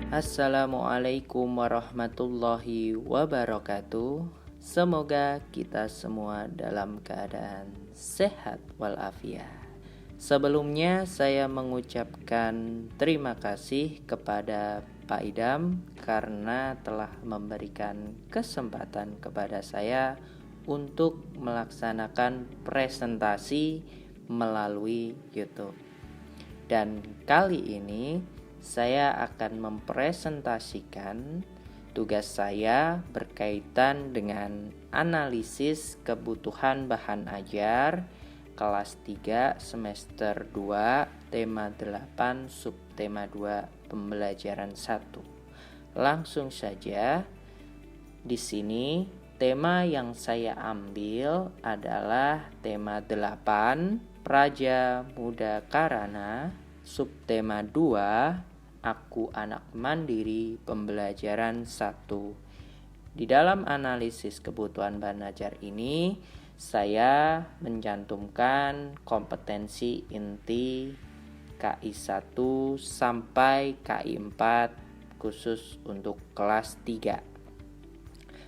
Assalamualaikum warahmatullahi wabarakatuh. Semoga kita semua dalam keadaan sehat walafiat. Sebelumnya saya mengucapkan terima kasih kepada Pak Idam karena telah memberikan kesempatan kepada saya untuk melaksanakan presentasi melalui YouTube. Dan kali ini saya akan mempresentasikan tugas saya berkaitan dengan analisis kebutuhan bahan ajar kelas 3 semester 2 tema 8 subtema 2 pembelajaran 1. Langsung saja, di sini tema yang saya ambil adalah tema 8 Praja Muda Karana, subtema 2 Aku Anak Mandiri pembelajaran 1. Di dalam analisis kebutuhan bahan ajar ini, saya mencantumkan kompetensi inti KI 1 sampai KI 4 khusus untuk kelas 3.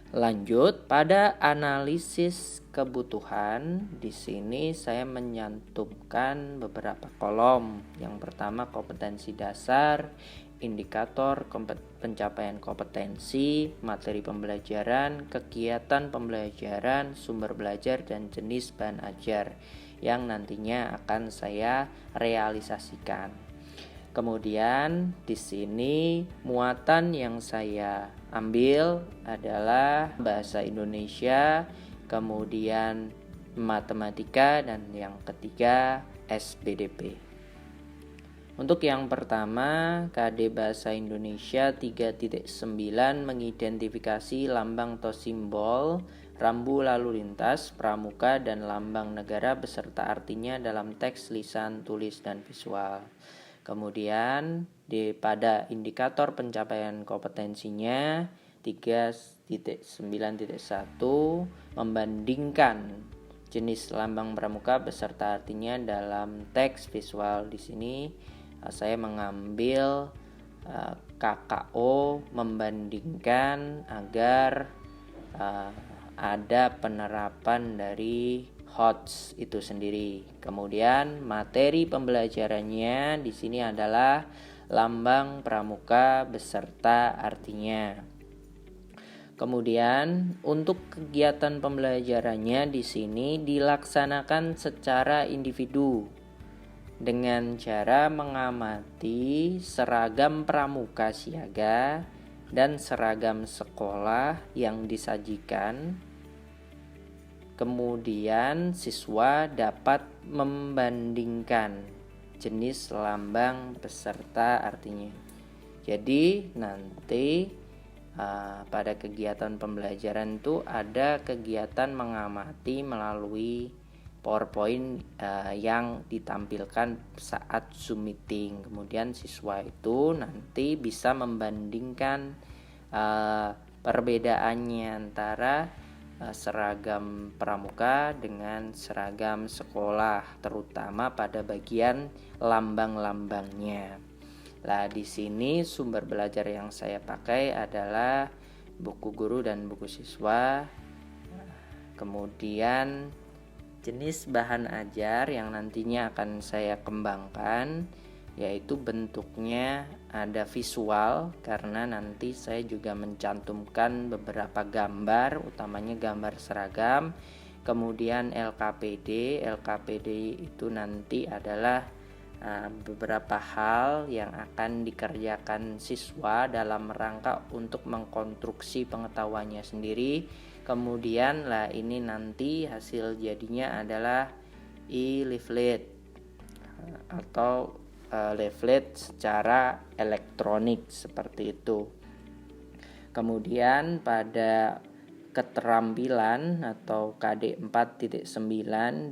Lanjut pada analisis kebutuhan, di sini saya menyantumkan beberapa kolom. Yang pertama kompetensi dasar, indikator pencapaian kompetensi, materi pembelajaran, kegiatan pembelajaran, sumber belajar dan jenis bahan ajar yang nantinya akan saya realisasikan. Kemudian di sini muatan yang saya ambil adalah bahasa Indonesia, kemudian matematika, dan yang ketiga SPDP. Untuk yang pertama, KD Bahasa Indonesia 3.9 mengidentifikasi lambang atau simbol, rambu lalu lintas, pramuka, dan lambang negara beserta artinya dalam teks, lisan, tulis, dan visual. Kemudian pada indikator pencapaian kompetensinya 3.9.1 membandingkan jenis lambang pramuka beserta artinya dalam teks visual. Di sini saya mengambil KKO membandingkan agar ada penerapan dari HOTS itu sendiri. Kemudian materi pembelajarannya di sini adalah lambang pramuka beserta artinya. Kemudian untuk kegiatan pembelajarannya di sini dilaksanakan secara individu dengan cara mengamati seragam pramuka siaga dan seragam sekolah yang disajikan. Kemudian siswa dapat membandingkan jenis lambang beserta artinya. Jadi nanti pada kegiatan pembelajaran itu ada kegiatan mengamati melalui PowerPoint yang ditampilkan saat Zoom meeting. Kemudian siswa itu nanti bisa membandingkan perbedaannya antara seragam pramuka dengan seragam sekolah, terutama pada bagian lambang-lambangnya. Nah, di sini sumber belajar yang saya pakai adalah buku guru dan buku siswa. Kemudian jenis bahan ajar yang nantinya akan saya kembangkan yaitu bentuknya ada visual, karena nanti saya juga mencantumkan beberapa gambar, utamanya gambar seragam. Kemudian LKPD itu nanti adalah beberapa hal yang akan dikerjakan siswa dalam rangka untuk mengkonstruksi pengetahuannya sendiri. Kemudian ini nanti hasil jadinya adalah e-leaflet atau leaflet secara elektronik seperti itu. Kemudian pada keterampilan atau KD 4.9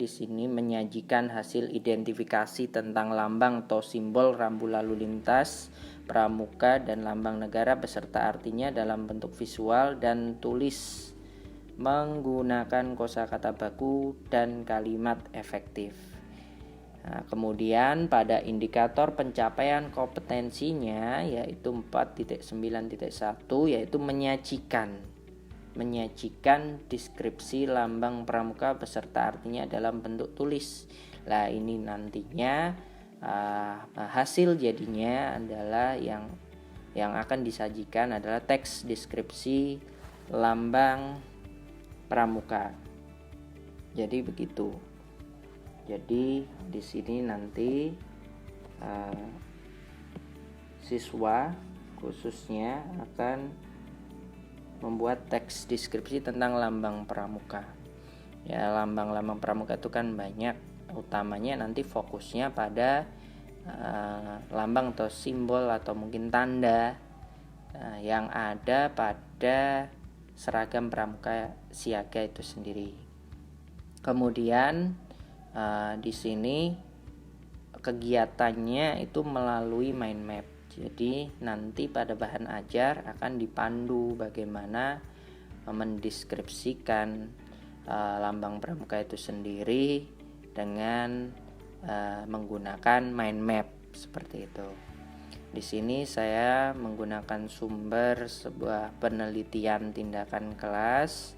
di sini menyajikan hasil identifikasi tentang lambang atau simbol rambu lalu lintas, pramuka, dan lambang negara beserta artinya dalam bentuk visual dan tulis menggunakan kosakata baku dan kalimat efektif. Nah, kemudian pada indikator pencapaian kompetensinya yaitu 4.9.1 yaitu menyajikan deskripsi lambang pramuka beserta artinya dalam bentuk tulis. Nah, ini nantinya hasil jadinya adalah yang akan disajikan adalah teks deskripsi lambang pramuka. Jadi begitu. Jadi di sini nanti siswa khususnya akan membuat teks deskripsi tentang lambang pramuka. Ya, lambang-lambang pramuka itu kan banyak. Utamanya nanti fokusnya pada lambang atau simbol atau mungkin tanda yang ada pada seragam pramuka siaga itu sendiri. Kemudian di sini kegiatannya itu melalui mind map. Jadi nanti pada bahan ajar akan dipandu bagaimana mendeskripsikan lambang pramuka itu sendiri dengan menggunakan mind map seperti itu. Di sini saya menggunakan sumber sebuah penelitian tindakan kelas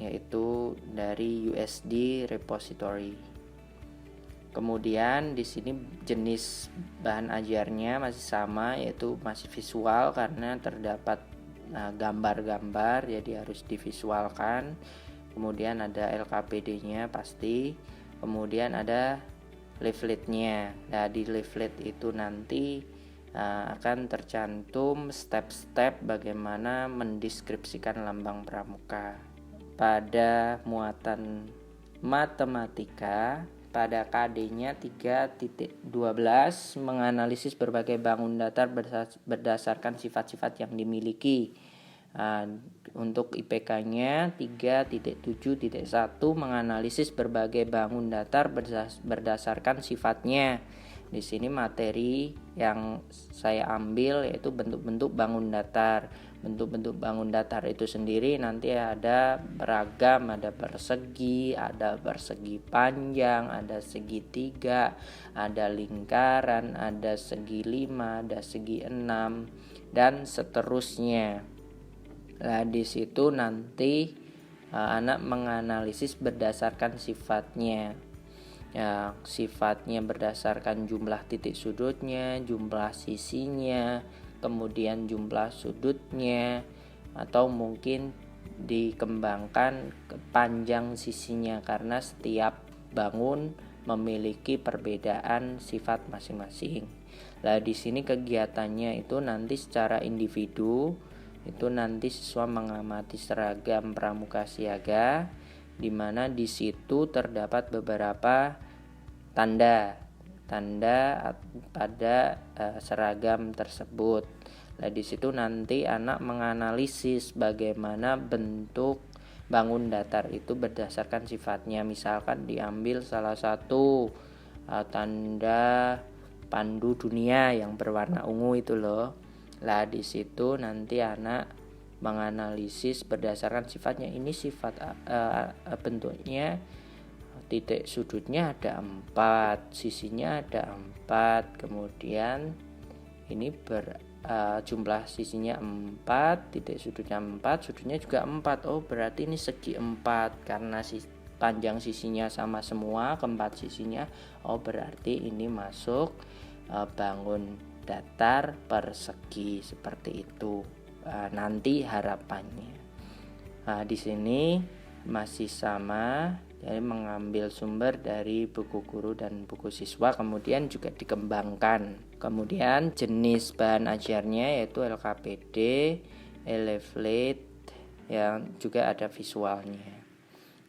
yaitu dari USD Repository. Kemudian di sini jenis bahan ajarnya masih sama, yaitu masih visual karena terdapat gambar-gambar, jadi harus divisualkan. Kemudian ada LKPD-nya pasti. Kemudian ada leafletnya. Nah, di leaflet itu nanti akan tercantum step-step bagaimana mendeskripsikan lambang pramuka. Pada muatan matematika pada KD-nya 3.12 menganalisis berbagai bangun datar berdasarkan sifat-sifat yang dimiliki. Untuk IPK-nya 3.7.1 menganalisis berbagai bangun datar berdasarkan sifatnya. Di sini materi yang saya ambil yaitu bentuk-bentuk bangun datar. Bentuk-bentuk bangun datar itu sendiri nanti ada beragam, ada persegi, ada persegi panjang, ada segitiga, ada lingkaran, ada segi 5, ada segi 6 dan seterusnya. Nah, di situ nanti anak menganalisis berdasarkan sifatnya. Ya, sifatnya berdasarkan jumlah titik sudutnya, jumlah sisinya, kemudian jumlah sudutnya, atau mungkin dikembangkan ke panjang sisinya karena setiap bangun memiliki perbedaan sifat masing-masing. Nah, di sini kegiatannya itu nanti secara individu, itu nanti siswa mengamati seragam pramuka siaga, di mana di situ terdapat beberapa tanda pada seragam tersebut. Nah, di situ nanti anak menganalisis bagaimana bentuk bangun datar itu berdasarkan sifatnya. Misalkan diambil salah satu tanda pandu dunia yang berwarna ungu itu loh. Lah, di situ nanti anak menganalisis berdasarkan sifatnya. Ini sifat bentuknya, titik sudutnya ada 4, sisinya ada 4, kemudian ini jumlah sisinya 4, titik sudutnya 4, sudutnya juga 4. Oh, berarti ini segi 4 karena panjang sisinya sama semua, keempat sisinya. Oh, berarti ini masuk bangun datar persegi seperti itu. Nanti harapannya. Di sini masih sama, jadi mengambil sumber dari buku guru dan buku siswa, kemudian juga dikembangkan. Kemudian jenis bahan ajarnya yaitu LKPD, leaflet, yang juga ada visualnya.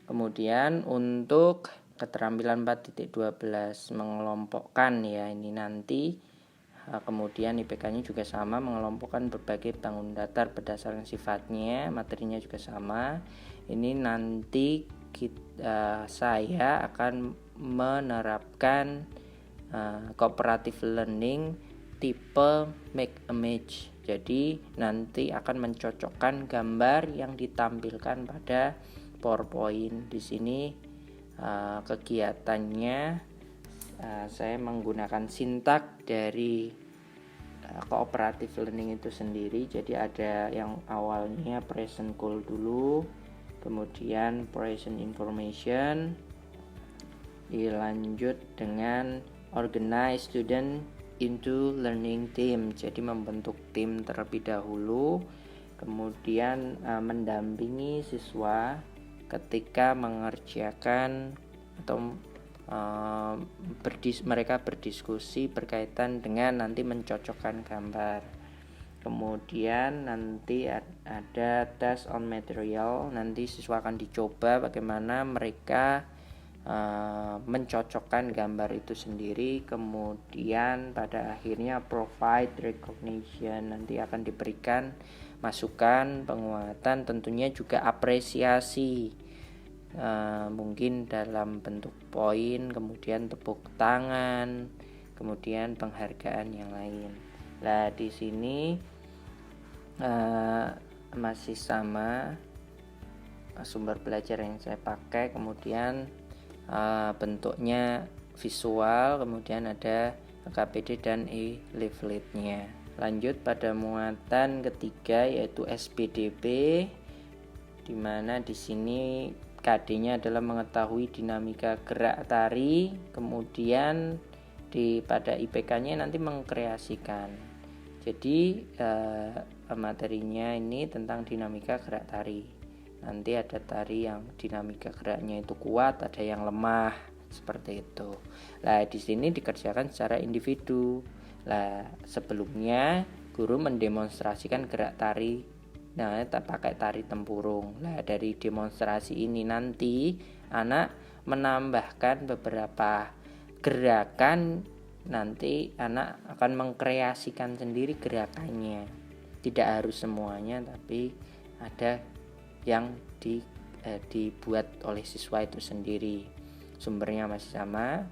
Kemudian untuk keterampilan 4.12 mengelompokkan, ya ini nanti kemudian IPK-nya juga sama, mengelompokkan berbagai bangun datar berdasarkan sifatnya, materinya juga sama. Ini nanti saya akan menerapkan cooperative learning tipe make image. Jadi nanti akan mencocokkan gambar yang ditampilkan pada PowerPoint. Di sini kegiatannya saya menggunakan sintak dari cooperative learning itu sendiri. Jadi ada yang awalnya present goal dulu, kemudian present information, dilanjut dengan organize student into learning team. Jadi membentuk tim terlebih dahulu, kemudian mendampingi siswa ketika mengerjakan atau mereka berdiskusi berkaitan dengan nanti mencocokkan gambar. Kemudian nanti ada test on material, nanti siswa akan dicoba bagaimana mereka mencocokkan gambar itu sendiri. Kemudian pada akhirnya provide recognition, nanti akan diberikan masukan, penguatan, tentunya juga apresiasi, mungkin dalam bentuk poin, kemudian tepuk tangan, kemudian penghargaan yang lain. Nah, di sini masih sama sumber belajar yang saya pakai, kemudian bentuknya visual, kemudian ada KPD dan e-leafletnya. Lanjut pada muatan ketiga yaitu SPDB, di mana di sini KD-nya adalah mengetahui dinamika gerak tari, kemudian pada IPK-nya nanti mengkreasikan. Jadi materinya ini tentang dinamika gerak tari. Nanti ada tari yang dinamika geraknya itu kuat, ada yang lemah, seperti itu. Nah, di sini dikerjakan secara individu. Nah, sebelumnya guru mendemonstrasikan gerak tari, nah pakai tari tempurung. Nah, dari demonstrasi ini nanti anak menambahkan beberapa gerakan, nanti anak akan mengkreasikan sendiri gerakannya. Tidak harus semuanya, tapi ada yang dibuat oleh siswa itu sendiri. Sumbernya masih sama,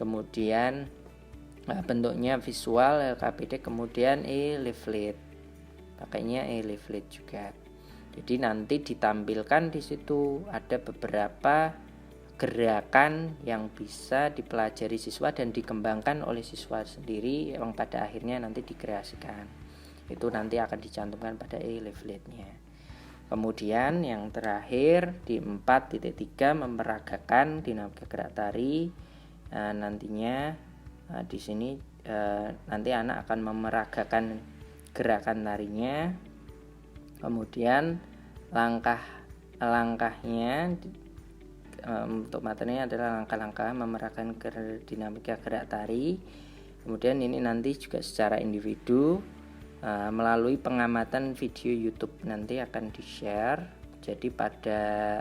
kemudian bentuknya visual LKPD, kemudian e-leaflet, pakainya e-leaflet juga. Jadi nanti ditampilkan di situ ada beberapa gerakan yang bisa dipelajari siswa dan dikembangkan oleh siswa sendiri, yang pada akhirnya nanti dikreasikan. Itu nanti akan dicantumkan pada e-leafletnya. Kemudian yang terakhir di 4.3 memeragakan dinamika gerak tari. Nantinya di sini nanti anak akan memeragakan gerakan tarinya. Kemudian langkahnya untuk materinya adalah langkah-langkah memeragakan dinamika gerak tari. Kemudian ini nanti juga secara individu melalui pengamatan video YouTube nanti akan di-share. Jadi pada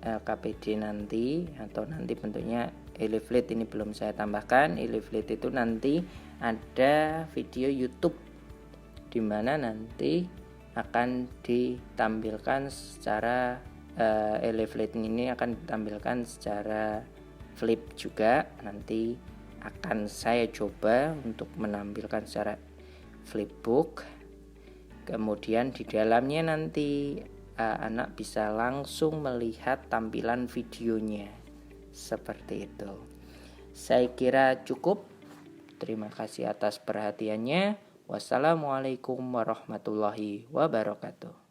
LKPD nanti, atau nanti bentuknya e-leaflet ini belum saya tambahkan. E-leaflet itu nanti ada video YouTube di mana nanti akan ditampilkan secara e-leaflet ini akan ditampilkan secara flip juga. Nanti akan saya coba untuk menampilkan secara flipbook. Kemudian di dalamnya nanti anak bisa langsung melihat tampilan videonya. Seperti itu. Saya kira cukup. Terima kasih atas perhatiannya. Wassalamualaikum warahmatullahi wabarakatuh.